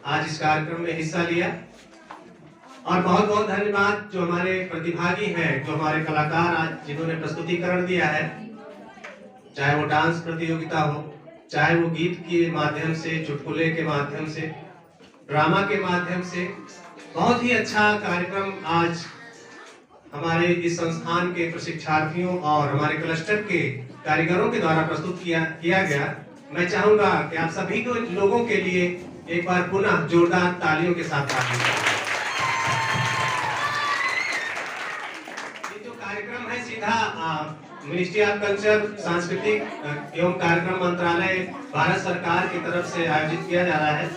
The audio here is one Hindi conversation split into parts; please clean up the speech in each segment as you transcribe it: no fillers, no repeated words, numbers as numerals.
आज इस कार्यक्रम में हिस्सा लिया। और बहुत बहुत धन्यवाद जो हमारे प्रतिभागी हैं, जो हमारे कलाकार आज जिन्होंने प्रस्तुतिकरण दिया है, चाहे वो डांस प्रतियोगिता हो, चाहे वो गीत के माध्यम से, चुटकुले के माध्यम से, ड्रामा के माध्यम से। बहुत ही अच्छा कार्यक्रम आज हमारे इस संस्थान के प्रशिक्षार्थियों और हमारे क्लस्टर के कारीगरों के द्वारा प्रस्तुत किया गया। मैं चाहूंगा कि आप सभी को लोगों के लिए एक बार पुनः जोरदार तालियों के साथ ताली। ये जो कार्यक्रम है सीधा मिनिस्ट्री ऑफ कल्चर, सांस्कृतिक एवं कार्यक्रम मंत्रालय, भारत सरकार की तरफ से आयोजित किया जा रहा है।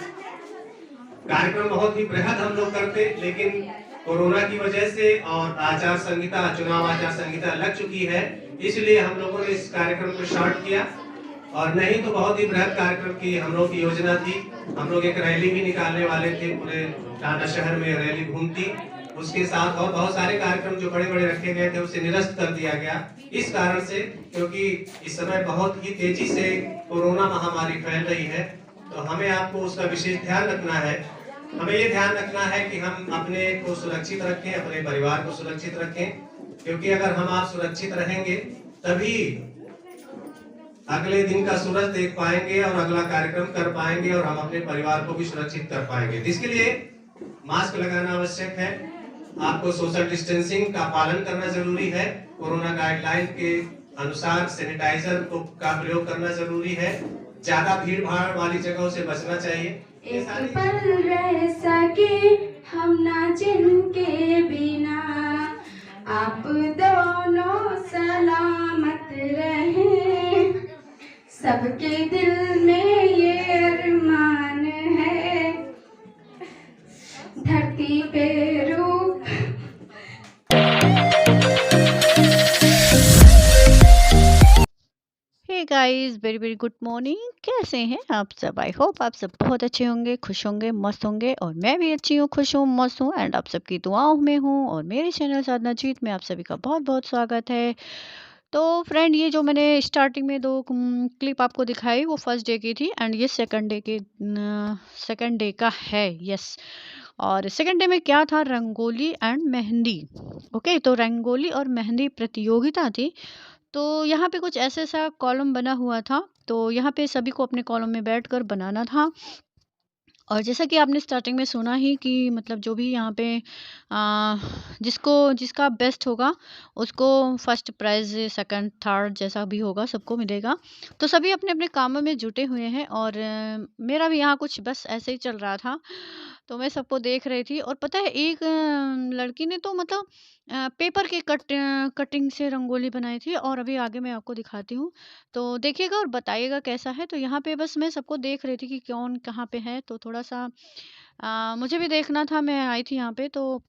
कार्यक्रम बहुत ही बृहद हम लोग करते, लेकिन कोरोना की वजह से और आचार संहिता, चुनाव आचार संहिता लग चुकी है, इसलिए हम लोगों ने इस कार्यक्रम को शॉर्ट किया। और नहीं तो बहुत ही बृहद कार्यक्रम की हम लोग की योजना थी। हम लोग एक रैली भी निकालने वाले थे, पूरे टाटा शहर में रैली घूमती। उसके साथ और बहुत सारे कार्यक्रम जो बड़े बड़े रखे गए थे उसे निरस्त कर दिया गया, इस कारण से क्योंकि इस समय बहुत ही तेजी से कोरोना महामारी फैल रही है। तो हमें आपको उसका विशेष ध्यान रखना है। हमें ये ध्यान रखना है कि हम अपने को सुरक्षित रखें, अपने परिवार को सुरक्षित रखें, क्योंकि अगर हम आप सुरक्षित रहेंगे तभी अगले दिन का सूरज देख पाएंगे और अगला कार्यक्रम कर पाएंगे और हम अपने परिवार को भी सुरक्षित कर पाएंगे। इसके लिए मास्क लगाना आवश्यक है, आपको सोशल डिस्टेंसिंग का पालन करना जरूरी है, कोरोना गाइडलाइन के अनुसार सैनिटाइजर का प्रयोग करना जरूरी है, ज्यादा भीड़ भाड़ वाली जगहों से बचना चाहिए। एक पल रह सके हम ना जिनके बिना, आप दोनों सलामत रहें। सबके दिल में ये अरमान है, धरती पे रूप। Hey guys, very very good morning. कैसे हैं आप सब? आई होप आप सब बहुत अच्छे होंगे, खुश होंगे, मस्त होंगे। और मैं भी अच्छी हूँ, खुश हूँ, मस्त हूँ एंड आप सबकी दुआओं में हूँ। और मेरे चैनल साधना जीत में आप सभी का बहुत बहुत स्वागत है। तो फ्रेंड, ये जो मैंने स्टार्टिंग में दो क्लिप आपको दिखाई वो फर्स्ट डे की थी एंड ये सेकंड डे का है। यस। और सेकंड डे में क्या था? रंगोली एंड मेहंदी। ओके, तो रंगोली और मेहंदी प्रतियोगिता थी। तो यहाँ पे कुछ ऐसा कॉलम बना हुआ था, तो यहाँ पे सभी को अपने कॉलम में बैठकर बनाना था। और जैसा कि आपने स्टार्टिंग में सुना ही कि मतलब जो भी यहाँ पे जिसका बेस्ट होगा उसको फर्स्ट प्राइज़, सेकंड, थर्ड जैसा भी होगा सबको मिलेगा। तो सभी अपने अपने कामों में जुटे हुए हैं और मेरा भी यहाँ कुछ बस ऐसे ही चल रहा था। तो मैं सबको देख रही थी और पता है एक लड़की ने तो मतलब पेपर के कटिंग से रंगोली बनाई थी और अभी आगे मैं आपको दिखाती हूँ। तो देखिएगा और बताइएगा कैसा है। तो यहाँ पे बस मैं सबको देख रही थी कि कौन कहाँ पे है, तो थोड़ा-सा मुझे भी देखना था, मैं आई थी यहाँ पे। तो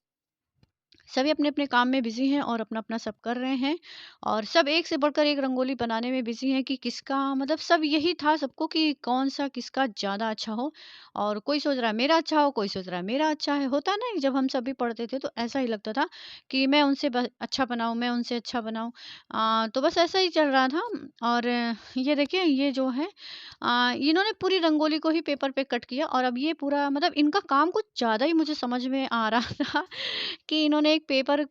सभी अपने-अपने काम में बिज़ी हैं और अपना-अपना सब कर रहे हैं और सब एक से बढ़कर एक रंगोली बनाने में बिज़ी हैं कि किसका मतलब सब यही था सबको कि कौन-सा किसका ज़्यादा अच्छा हो। और कोई सोच रहा है मेरा अच्छा हो, कोई सोच रहा है मेरा अच्छा है। होता है ना, जब हम सभी पढ़ते थे तो ऐसा ही लगता था कि मैं उनसे अच्छा बनाऊँ, मैं उनसे अच्छा बनाऊँ। तो बस ऐसा ही चल रहा था। और ये देखिए, ये जो है इन्होंने पूरी रंगोली को ही पेपर पे कट किया और अब ये पूरा मतलब इनका काम कुछ ज़्यादा ही मुझे समझ में आ रहा था कि इन्होंने एक पेपर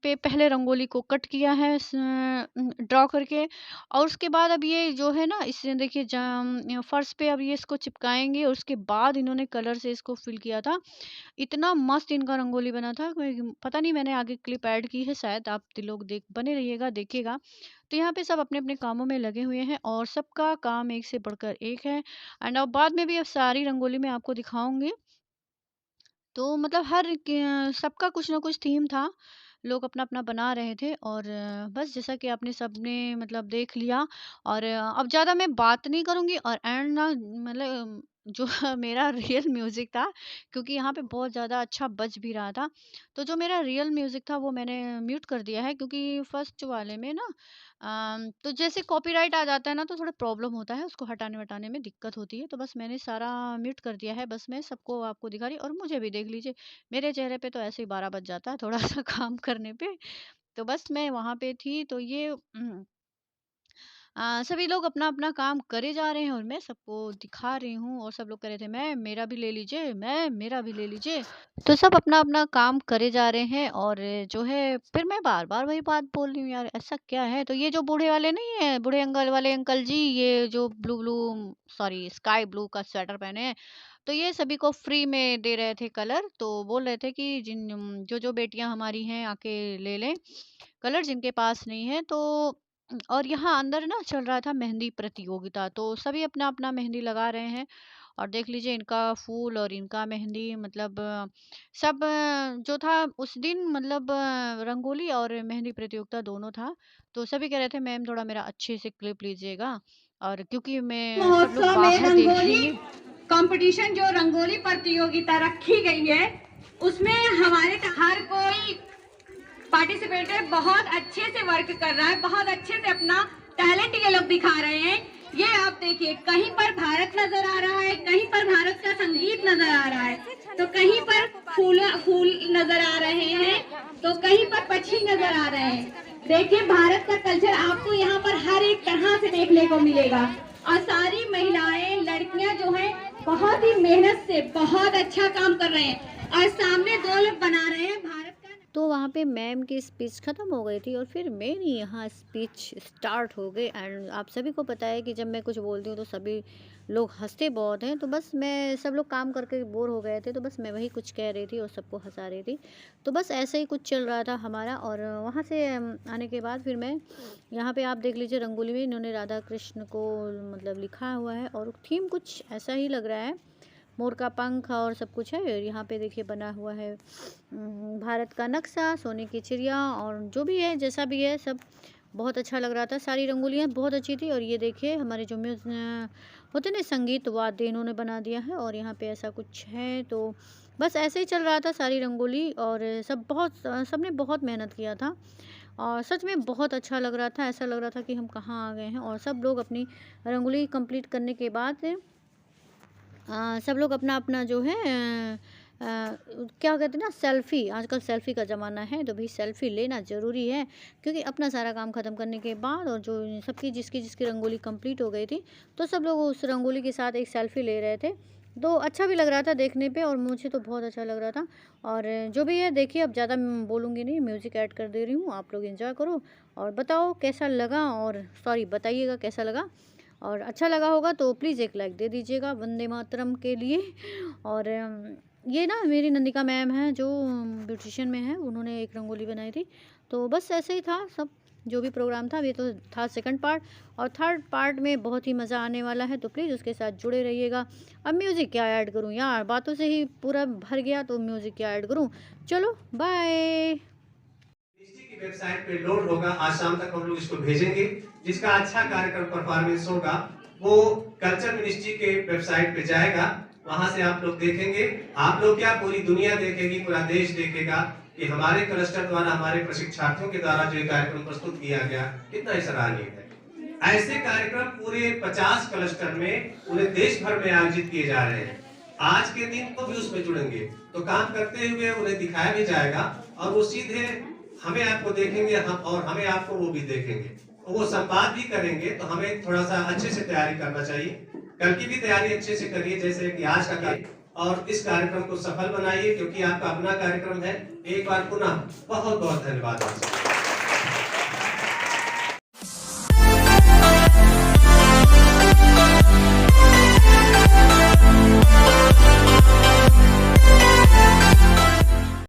पे पहले रंगोली को कट किया है ड्रॉ करके। और उसके बाद अब ये जो है ना, इसे देखिए फर्श पे अब ये इसको चिपकाएंगे और उसके बाद इन्होंने कलर से इसको फिल किया था। इतना मस्त इनका रंगोली बना था, पता नहीं, मैंने आगे क्लिप ऐड की है शायद, आप लोग देख बने रहिएगा, देखिएगा। तो यहाँ पे सब अपने अपने कामों में लगे हुए हैं और सबका काम एक से बढ़कर एक है। एंड अब बाद में भी अब सारी रंगोली मैं आपको दिखाऊंगी। तो मतलब सबका कुछ ना कुछ थीम था। लोग अपना-अपना बना रहे थे और बस जैसा कि आपने सबने मतलब देख लिया। और अब ज़्यादा मैं बात नहीं करूँगी और एंड ना मतलब जो मेरा रियल म्यूज़िक था, क्योंकि यहाँ पे बहुत ज़्यादा अच्छा बज भी रहा था। तो जो मेरा रियल म्यूज़िक था वो मैंने म्यूट कर दिया है, क्योंकि फर्स्ट वाले में ना तो जैसे कॉपीराइट आ जाता है ना तो थोड़ा प्रॉब्लम होता है, उसको हटाने-वटाने में दिक्कत होती है। तो बस मैंने सारा म्यूट कर दिया है। बस मैं सबको आपको दिखा रही और मुझे भी देख लीजिए, मेरे चेहरे पे तो ऐसे ही 12 बज जाता है थोड़ा-सा काम करने पे। तो बस मैं वहाँ पे थी, तो ये सभी लोग अपना-अपना काम करे जा रहे हैं और मैं सबको दिखा रही हूँ और सब लोग कह रहे थे, "मैम मेरा भी ले लीजिए, मैम मेरा भी ले लीजिए।" तो सब अपना-अपना काम करे जा रहे हैं और जो है फिर मैं बार-बार वही बात बोल रही हूँ, यार ऐसा क्या है? तो ये जो बूढ़े वाले नहीं है, बूढ़े अंकल वाले अंकल जी, ये जो सॉरी स्काई ब्लू का स्वेटर पहने हैं, तो ये सभी को फ्री में दे रहे थे कलर। तो बोल रहे थे कि जो-जो बेटियाँ हमारी हैं आके ले लें कलर जिनके पास नहीं है। तो और यहाँ अंदर ना चल रहा था मेहंदी प्रतियोगिता, तो सभी अपना-अपना मेहंदी लगा रहे हैं और देख लीजिए इनका फूल और इनका मेहंदी मतलब सब जो था उस दिन मतलब रंगोली और मेहंदी प्रतियोगिता दोनों था। तो सभी कह रहे थे मैम थोड़ा मेरा अच्छे से क्लिप लीजिएगा और क्योंकि मैं सब लोग महोत्सव में बाहर देख रंगोली रही हैं। कंपटीशन जो रंगोली प्रतियोगिता रखी गई है उसमें हमारे हर कोई पार्टिसिपेटर बहुत अच्छे से वर्क कर रहा है, बहुत अच्छे से अपना टैलेंट ये लोग दिखा रहे हैं। ये आप देखिए कहीं पर भारत नजर आ रहा है, कहीं पर भारत का संगीत नजर आ रहा है, तो कहीं पर फूल नजर आ रहे हैं, तो कहीं पर पक्षी नजर आ रहे हैं। देखिए भारत का कल्चर आपको यहाँ पर हर एक तरह से देखने को मिलेगा और सारी महिलाएं लड़कियां जो हैं बहुत ही मेहनत से बहुत अच्छा काम कर रहे हैं और सामने 2 लोग बना रहे हैं भारत का। तो वहाँ पे मैम की स्पीच ख़त्म हो गई थी और फिर मेरी यहाँ स्पीच स्टार्ट हो गई। एंड आप सभी को पता है कि जब मैं कुछ बोलती हूँ तो सभी लोग हंसते बहुत हैं। तो बस मैं सब लोग काम करके बोर हो गए थे, तो बस मैं वही कुछ कह रही थी और सबको हंसा रही थी। तो बस ऐसे ही कुछ चल रहा था हमारा। और वहाँ से आने के बाद फिर मैं यहाँ पे आप देख लीजिए रंगोली में इन्होंने राधा कृष्ण को मतलब लिखा हुआ है और थीम कुछ ऐसा ही लग रहा है, मोर का पंख और सब कुछ है। और यहाँ पे देखिए बना हुआ है भारत का नक्शा, सोने की चिड़िया और जो भी है जैसा भी है सब बहुत अच्छा लग रहा था। सारी रंगोलियाँ बहुत अच्छी थी। और ये देखिए हमारे जो होते ना संगीत वाद्य इन्होंने बना दिया है और यहाँ पे ऐसा कुछ है। तो बस ऐसे ही चल रहा था सारी रंगोली और सबने बहुत मेहनत किया था और सच में बहुत अच्छा लग रहा था। ऐसा लग रहा था कि हम कहाँ आ गए हैं। और सब लोग अपनी रंगोली कंप्लीट करने के बाद सब लोग अपना जो है क्या कहते हैं ना सेल्फ़ी, आजकल सेल्फ़ी का ज़माना है तो भाई सेल्फ़ी लेना ज़रूरी है। क्योंकि अपना सारा काम ख़त्म करने के बाद और जो सबकी जिसकी रंगोली कंप्लीट हो गई थी तो सब लोग उस रंगोली के साथ एक सेल्फ़ी ले रहे थे। तो अच्छा भी लग रहा था देखने पे और मुझे तो बहुत अच्छा लग रहा था। और जो भी है देखिए अब ज़्यादा बोलूँगी नहीं, म्यूज़िक ऐड कर दे रही हूँ, आप लोग एंजॉय करो और बताओ कैसा लगा। और सॉरी बताइएगा कैसा लगा और अच्छा लगा होगा तो प्लीज़ एक लाइक दे दीजिएगा वंदे मातरम के लिए। और ये ना मेरी नंदिका मैम हैं जो ब्यूटिशियन में है, उन्होंने एक रंगोली बनाई थी। तो बस ऐसे ही था सब जो भी प्रोग्राम था। ये तो था सेकंड पार्ट और थर्ड पार्ट में बहुत ही मज़ा आने वाला है, तो प्लीज़ उसके साथ जुड़े रहिएगा। अब म्यूज़िक क्या ऐड करूँ यार, बातों से ही पूरा भर गया तो म्यूज़िक क्या ऐड करूँ। चलो बाय। की वेबसाइट पे लोड होगा, आज शाम तक हम लोग इसको भेजेंगे। जिसका अच्छा कार्यक्रम परफॉर्मेंस होगा वो कल्चर मिनिस्ट्री के वेबसाइट पे जाएगा, वहां से आप लोग देखेंगे। आप लोग क्या पूरी दुनिया देखेगी, पूरा देश देखेगा कि हमारे क्लस्टर द्वारा, हमारे प्रशिक्षार्थियों के द्वारा जो कार्यक्रम प्रस्तुत किया गया कितना ही सराहनीय है। ऐसे कार्यक्रम पूरे 50 क्लस्टर में पूरे देश भर में आयोजित किए जा रहे हैं। आज के दिन को भी उसमें जुड़ेंगे तो काम करते हुए उन्हें दिखाया भी जाएगा और वो सीधे हमें आपको देखेंगे, हम और हमें आपको वो भी देखेंगे, वो संवाद भी करेंगे। तो हमें थोड़ा सा अच्छे से तैयारी करना चाहिए। कल की भी तैयारी अच्छे से करिए जैसे कि आज का कार्यक्रम, और इस कार्यक्रम को सफल बनाइए क्योंकि आपका अपना कार्यक्रम है। एक बार पुनः बहुत बहुत धन्यवाद।